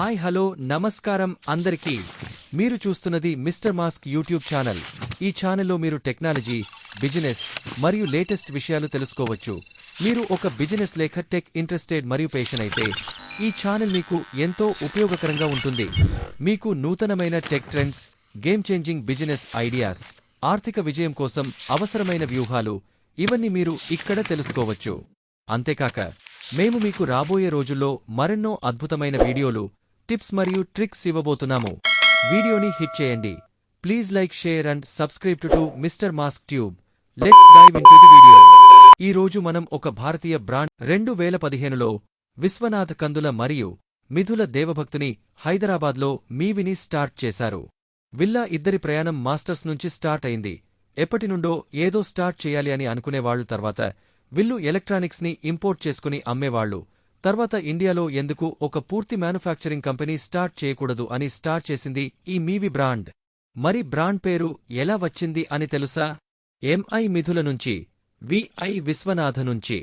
Hi hello నమస్కారం అందరికీ మీరు చూస్తున్నది మిస్టర్ మాస్క్ యూట్యూబ్ ఛానల్. ఈ ఛానల్లో మీరు టెక్నాలజీ, బిజినెస్ మరియు లేటెస్ట్ విషయాలు తెలుసుకోవచ్చు. మీరు ఒక బిజినెస్ లేక టెక్ ఇంట్రెస్టెడ్ మరియు పేషన్ అయితే ఈ ఛానల్ మీకు ఎంతో ఉపయోగకరంగా ఉంటుంది. మీకు నూతనమైన tech trends, game changing business ideas, ఆర్థిక విజయం కోసం అవసరమైన వ్యూహాలు ఇవన్నీ మీరు ఇక్కడ తెలుసుకోవచ్చు. అంతేకాక మేము మీకు రాబోయే రోజుల్లో మరెన్నో అద్భుతమైన వీడియోలు, టిప్స్ మరియు ట్రిక్స్ ఇవ్వబోతున్నాము. వీడియోని హిట్ చేయండి. Please like, share and subscribe to Mister Mask Tube. Let's dive into the video. ఈ రోజు మనం ఒక భారతీయ బ్రాండ్ 2015లో విశ్వనాథ్ కందుల మరియు మిథుల దేవభక్తుని హైదరాబాద్లో మీవిని స్టార్ట్ చేశారు. విల్లా ఇద్దరి ప్రయాణం మాస్టర్స్ నుంచి స్టార్ట్ అయింది. ఎప్పటినుండో ఏదో స్టార్ట్ చేయాలి అని అనుకునేవాళ్లు. తర్వాత విల్లు ఎలక్ట్రానిక్స్ ని ఇంపోర్ట్ చేసుకుని అమ్మేవాళ్లు. తర్వాత ఇండియాలో ఎందుకు ఒక పూర్తి మ్యానుఫ్యాక్చరింగ్ కంపెనీ స్టార్ట్ చేయకూడదు అని స్టార్ట్ చేసింది ఈ మీవి బ్రాండ్. మరి బ్రాండ్ పేరు ఎలా వచ్చింది అని తెలుసా? ఎంఐ మిథుల నుంచి, విఐ విశ్వనాథ నుంచి,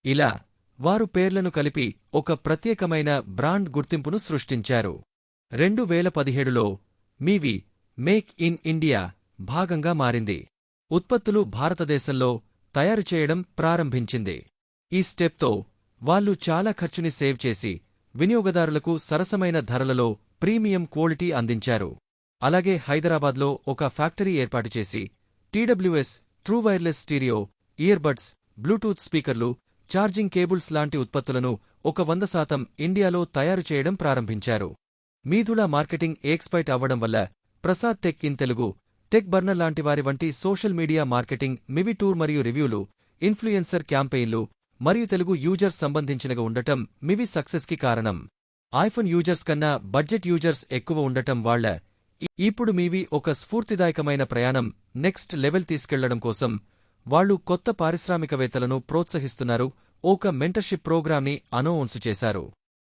ఇలా వారు పేర్లను కలిపి ఒక ప్రత్యేకమైన బ్రాండ్ గుర్తింపును సృష్టించారు. 2017లో మీవి మేక్ ఇన్ ఇండియా భాగంగా మారింది. ఉత్పత్తులు భారతదేశంలో తయారు చేయడం ప్రారంభించింది. ఈ స్టెప్తో వాళ్లు చాలా ఖర్చుని సేవ్ చేసి వినియోగదారులకు సరసమైన ధరలలో ప్రీమియం క్వాలిటీ అందించారు. అలాగే హైదరాబాద్లో ఒక ఫ్యాక్టరీ ఏర్పాటు చేసి TWS, true wireless stereo, earbuds, Bluetooth స్పీకర్లు, ఛార్జింగ్ కేబుల్స్ లాంటి ఉత్పత్తులను 100% ఇండియాలో తయారు చేయడం ప్రారంభించారు. మీధుల మార్కెటింగ్ ఎక్స్పర్ట్ అవ్వడం వల్ల Prasad tech in Telugu, tech burner లాంటి వారి వంటి సోషల్ మీడియా మార్కెటింగ్, మివి టూర్ మరియు రివ్యూలు, ఇన్ఫ్లుయెన్సర్ క్యాంపెయిన్లు మరియు తెలుగు యూజర్స్ సంబంధించినగా ఉండటం మివి సక్సెస్కి కారణం. ఐఫోన్ యూజర్స్ కన్నా బడ్జెట్ యూజర్స్ ఎక్కువ ఉండటం వాళ్ల ఇప్పుడు మీవి ఒక స్ఫూర్తిదాయకమైన ప్రయాణం నెక్స్ట్ లెవెల్ తీసుకెళ్లడం కోసం వాళ్లు కొత్త పారిశ్రామికవేత్తలను ప్రోత్సహిస్తున్నారు. ఒక మెంటర్షిప్ ప్రోగ్రాంని అనౌన్స్ చేశారు.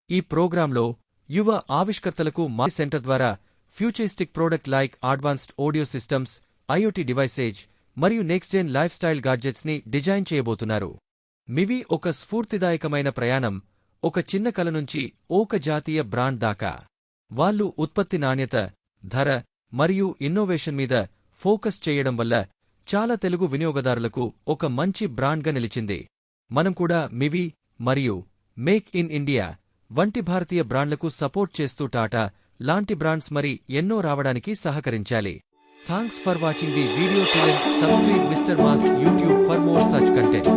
ఈ ప్రోగ్రాంలో యువ ఆవిష్కర్తలకు మా సెంటర్ ద్వారా futuristic product like advanced audio systems, IoT devices మరియు next gen lifestyle gadgets ని డిజైన్ చేయబోతున్నారు. మివి ఒక స్ఫూర్తిదాయకమైన ప్రయాణం, ఒక చిన్న కల నుంచి ఒక జాతీయ బ్రాండ్ దాకా. వాళ్లు ఉత్పత్తి నాణ్యత, ధర మరియు ఇన్నోవేషన్ మీద ఫోకస్ చేయడం వల్ల చాలా తెలుగు వినియోగదారులకు ఒక మంచి బ్రాండ్గా నిలిచింది. మనం కూడా మివి మరియు మేక్ ఇన్ ఇండియా వంటి భారతీయ బ్రాండ్లకు సపోర్ట్ చేస్తూ టాటా లాంటి బ్రాండ్స్ మరి ఎన్నో రావడానికి సహకరించాలి. Thanks for watching the video. Subscribe mister mask YouTube for more such content.